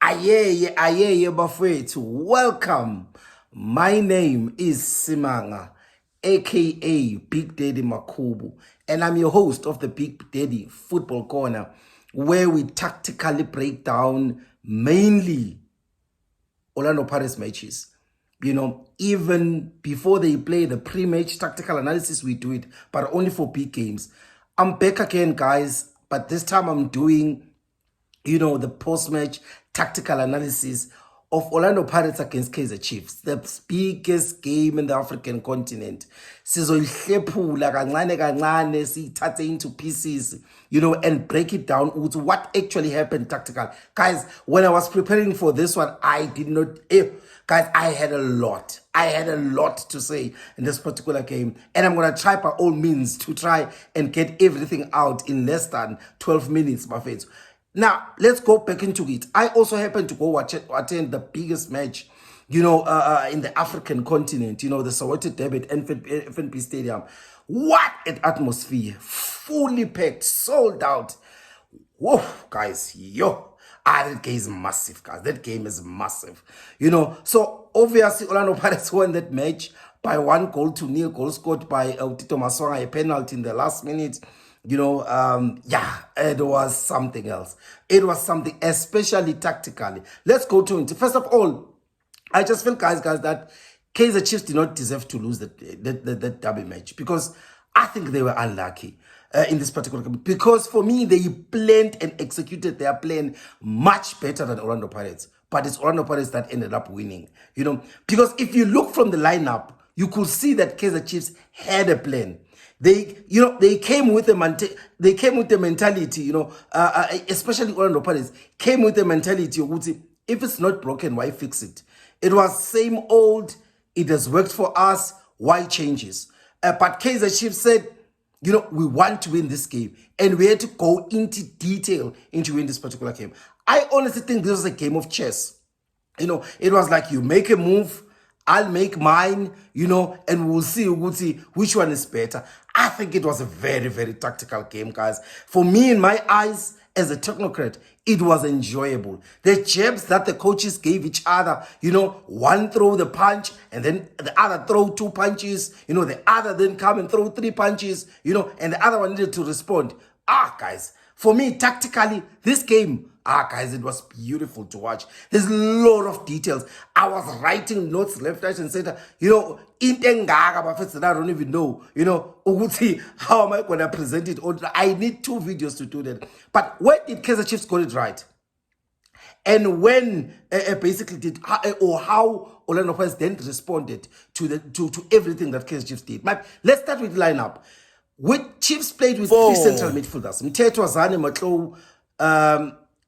Ayeye bafethu. Welcome. My name is Simanga, aka BigDaddy Makhubu, and I'm your host of the Big Daddy Football Corner, where we tactically break down mainly Orlando Pirates matches. Even before they play the pre-match tactical analysis, we do it, but only for big games. I'm back again, guys, but this time I'm doing the post-match tactical analysis of Orlando Pirates against Kaizer Chiefs, the biggest game in the African continent. Sizoyihlephula kancane kancane, siyithathe into pieces, and break it down to what actually happened tactical. Guys, when I was preparing for this one, I did not... Guys, I had a lot to say in this particular game, and I'm going to try by all means to try and get everything out in less than 12 minutes, my friends. Now, let's go back into it. I also happened to go attend the biggest match, in the African continent, the Soweto Derby at FNB Stadium. What an atmosphere. Fully packed, sold out. Whoa, guys, that game is massive, guys. That game is massive. So obviously Orlando Pirates won that match by 1-0 goal scored by Tito Maswanganyi, a penalty in the last minute. It was something else. It was something, especially tactically. Let's go to it. First of all, I just feel, guys, that Kaizer Chiefs did not deserve to lose the derby match, because I think they were unlucky in this particular game. Because for me, they planned and executed their plan much better than Orlando Pirates. But it's Orlando Pirates that ended up winning. Because if you look from the lineup, you could see that Kaizer Chiefs had a plan. They came with the mentality, especially Orlando Pirates came with the mentality of, if it's not broken, why fix it? It was same old. It has worked for us. Why changes? But Kaizer Chiefs said, we want to win this game, and we had to go into detail into win this particular game. I honestly think this was a game of chess. It was like, you make a move, I'll make mine, and we'll see which one is better. I think it was a very, very tactical game, guys. For me, in my eyes, as a technocrat, it was enjoyable. The jabs that the coaches gave each other, one throw the punch, and then the other throw 2 punches, the other then come and throw 3 punches, and the other one needed to respond. Guys, for me, tactically, this game, guys, it was beautiful to watch. There's a lot of details. I was writing notes left, right, and center. I don't even know, how am I going to present it? I need 2 videos to do that. But when did Kaizer Chiefs got it right? And when basically did, or how Orlando Pirates then responded to everything that Kaizer Chiefs did. Let's start with the lineup. Chiefs played with 3 central midfielders. Mteto Azane, Matlo,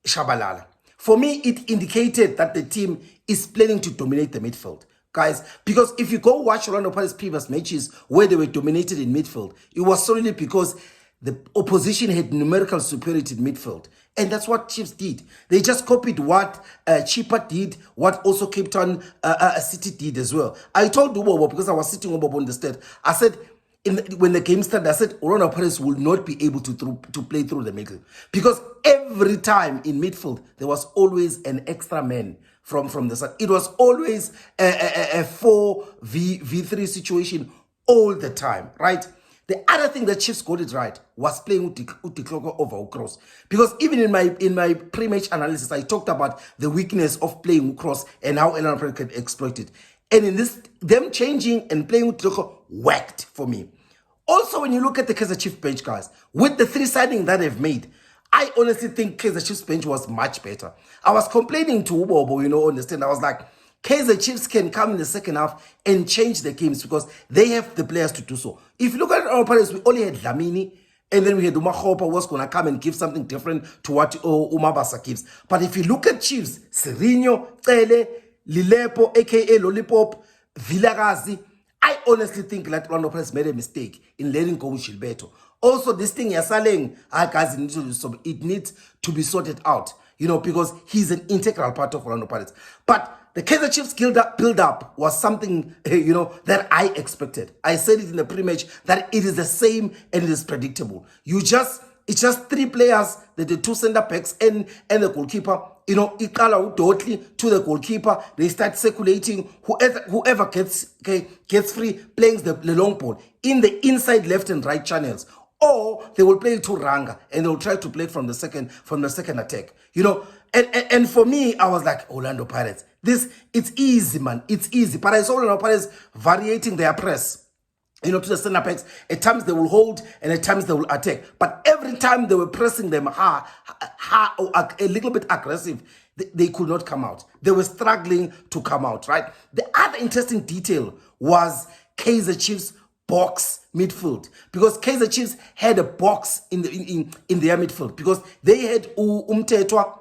Shabalala. For me, it indicated that the team is planning to dominate the midfield, guys. Because if you go watch Orlando Pirates' previous matches where they were dominated in midfield, it was solely because the opposition had numerical superiority in midfield. And that's what Chiefs did. They just copied what Chipa did, what also Cape Town City did as well. I told Ubobo, because I was sitting Ubobo on the stage, I said, when the game started, I said Orlando Pirates will not be able to play through the middle, because every time in midfield there was always an extra man from the side. It was always a 4v3 situation all the time, right? The other thing that Chiefs got it right was playing Utiklogo over Ukros, because even in my pre-match analysis, I talked about the weakness of playing Ukros and how Orlando Pirates could exploit it. And in this, them changing and playing with Tloko worked for me. Also, when you look at the Kaizer Chiefs bench, guys, with the 3 signings that they've made, I honestly think Kaizer Chiefs bench was much better. I was complaining to Ubobo, understand. I was like, Kaizer Chiefs can come in the second half and change the games because they have the players to do so. If you look at our players, we only had Lamini, and then we had Umakhopa, who was going to come and give something different to what Umabasa gives. But if you look at Chiefs, Serino, Tele, Lilepo, aka Lollipop, Villagazi, I honestly think that Orlando Pirates made a mistake in letting go with Gilberto. Also, this thing Yasaleng, guys, it needs to be sorted out, because he's an integral part of Orlando Pirates. But the Kaizer Chiefs build-up was something, that I expected. I said it in the pre-match that it is the same and it is predictable. It's just 3 players, the 2 center backs and the goalkeeper. You know, Ikala Udotli to the goalkeeper. They start circulating. Whoever gets free playing the long ball in the inside left and right channels. Or they will play it to Ranga and they'll try to play it from the second attack. You know, and for me, I was like, Orlando Pirates, it's easy, man. It's easy. But I saw Orlando Pirates variating their press. You know, to the center backs. At times they will hold and at times they will attack. But every time they were pressing them hard, or a little bit aggressive, they could not come out. They were struggling to come out, right? The other interesting detail was Kaizer Chiefs box midfield, because Kaizer Chiefs had a box in their midfield, because they had Umtetwa,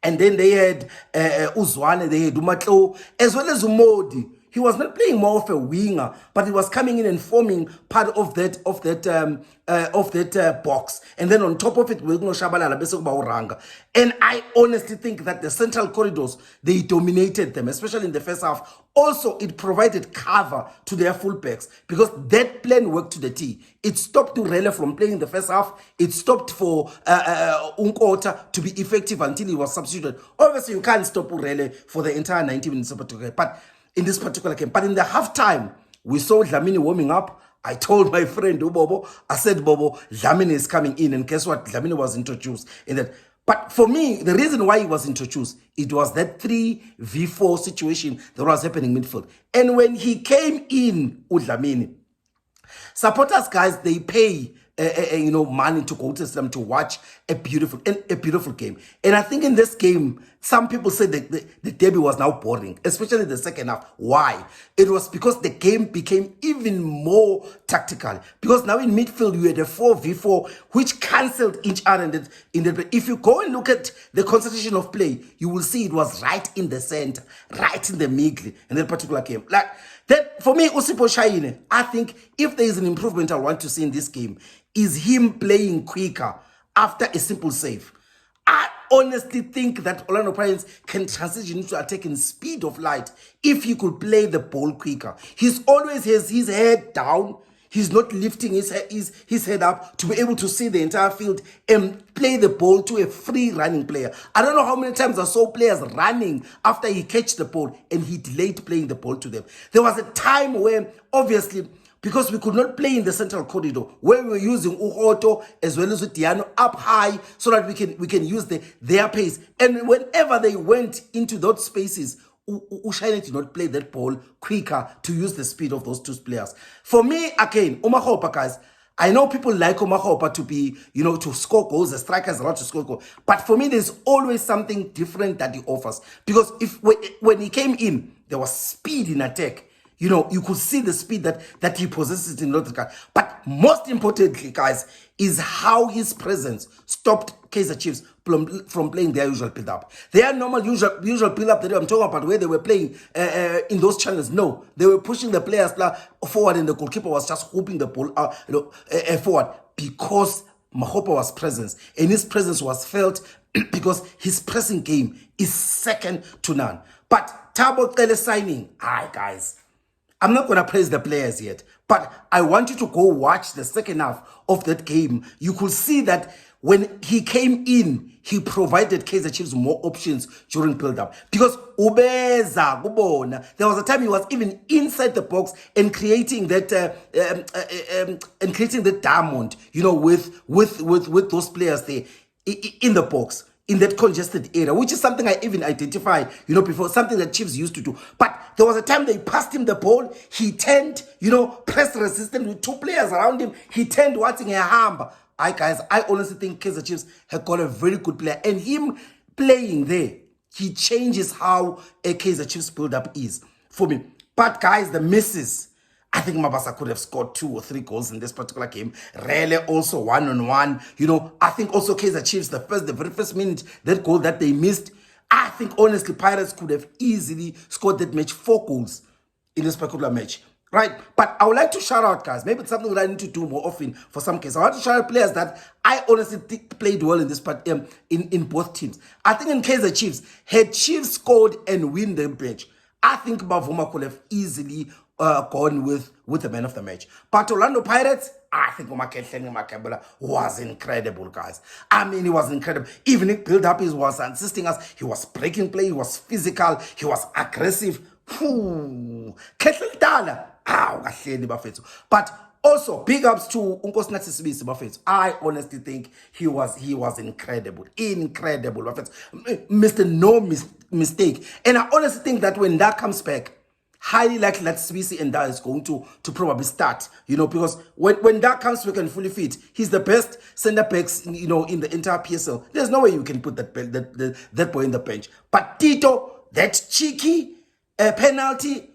and then they had Uzwane, they had Umatlo, as well as Umodi. He was not playing more of a winger, but he was coming in and forming part of that box. And then on top of it, we're going to Shabalala Ranga. And I honestly think that the central corridors, they dominated them, especially in the first half. Also, it provided cover to their fullbacks, because that plan worked to the T. It stopped Urele from playing in the first half. It stopped for Unkota to be effective until he was substituted. Obviously, you can't stop Urele for the entire 90 minutes, but in this particular game. But in the halftime, we saw Dlamini warming up. I told my friend Ubobo, I said, Bobo, Dlamini is coming in. And guess what? Dlamini was introduced in that. But for me, the reason why he was introduced, it was that 3v4 situation that was happening in midfield. And when he came in, Dlamini, supporters, guys, they pay money to go to them to watch a beautiful game. And I think in this game, some people say that the derby was now boring, especially the second half. Why? It was because the game became even more tactical. Because now in midfield, you had a 4v4, which cancelled each other. If you go and look at the concentration of play, you will see it was right in the center, right in the middle in that particular game. Like that, for me, Usipo Shaine, I think if there is an improvement I want to see in this game, is him playing quicker after a simple save. I honestly think that Orlando Pirates can transition into attacking speed of light if he could play the ball quicker. He's always has his head down. He's not lifting his head up to be able to see the entire field and play the ball to a free running player. I don't know how many times I saw players running after he catch the ball and he delayed playing the ball to them. There was a time where, obviously, because we could not play in the central corridor, where we were using Uhoto as well as Diano up high so that we can use their pace. And whenever they went into those spaces, Ushaine did not play that ball quicker to use the speed of those 2 players. For me, again, Umahopa, guys, I know people like Umahopa to be, to score goals. The strikers allowed to score goals. But for me, there's always something different that he offers. Because when he came in, there was speed in attack. You could see the speed that he possesses in Northern Car. But most importantly, guys, is how his presence stopped Kaizer Chiefs from playing their usual build-up. Their normal usual build-up that I'm talking about, where they were playing in those channels, no. They were pushing the players forward and the goalkeeper was just hooping the ball forward, because Mahopa was present. And his presence was felt because his pressing game is second to none. But Thabo Cele signing, guys, I'm not going to praise the players yet, but I want you to go watch the second half of that game. You could see that when he came in, he provided Kaizer Chiefs more options during build-up. Because Ubeza, Gubona, there was a time he was even inside the box and creating that diamond, with those players there in the box, in that congested area, which is something I even identified, before, something that Chiefs used to do. But there was a time they passed him the ball, he turned, press resistant with 2 players around him, he turned watching a hamba. Guys, I honestly think Kaizer Chiefs have got a very good player, and him playing there, he changes how a Kaizer Chiefs build-up is for me. But guys, the misses, I think Mabasa could have scored 2 or 3 goals in this particular game. Rele also 1-on-1. I think also Kaizer Chiefs, the very first minute, that goal that they missed, I think honestly Pirates could have easily scored that match 4 goals in this particular match. Right? But I would like to shout out, guys. Maybe it's something that I need to do more often for some cases. I want to shout out players that I honestly think played well in this part, in both teams. I think in Kaizer Chiefs, had Chiefs scored and win the match, I think Bavuma could have easily gone with the man of the match. But Orlando Pirates, I think Umakehleni Makabela was incredible, guys. I mean, he was incredible. Even if build-up he was assisting us, he was breaking play, he was physical, he was aggressive. But also, big ups to Unkosinathi Sibisi Buffett. I honestly think he was incredible. Incredible, Buffett. Mr. No mistake. And I honestly think that when that comes back, highly likely that Sibisi and that is going to probably start, because when that comes back and fully fit, he's the best center backs, in the entire PSL. There's no way you can put that boy in the bench. But Tito, that cheeky penalty,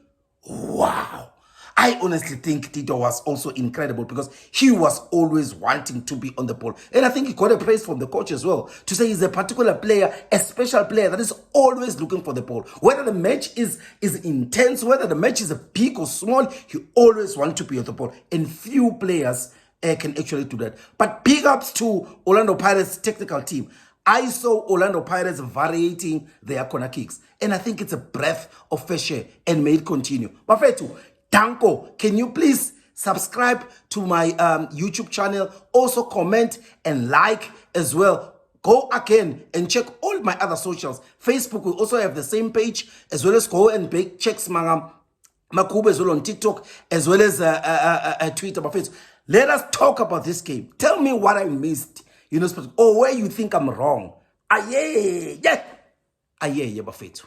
wow. I honestly think Tito was also incredible because he was always wanting to be on the ball. And I think he got a praise from the coach as well to say he's a particular player, a special player that is always looking for the ball. Whether the match is intense, whether the match is big or small, he always wants to be on the ball. And few players can actually do that. But big ups to Orlando Pirates technical team. I saw Orlando Pirates variating their corner kicks. And I think it's a breath of fresh air and may it continue. But Fetu, Danko, can you please subscribe to my YouTube channel? Also comment and like as well. Go again and check all my other socials. Facebook will also have the same page, as well as go and check Simanga Makhubu as well on TikTok, as well as Twitter. But let us talk about this game. Tell me what I missed, or where you think I'm wrong. Aye, yeah. Aye, yeah, Bafetu.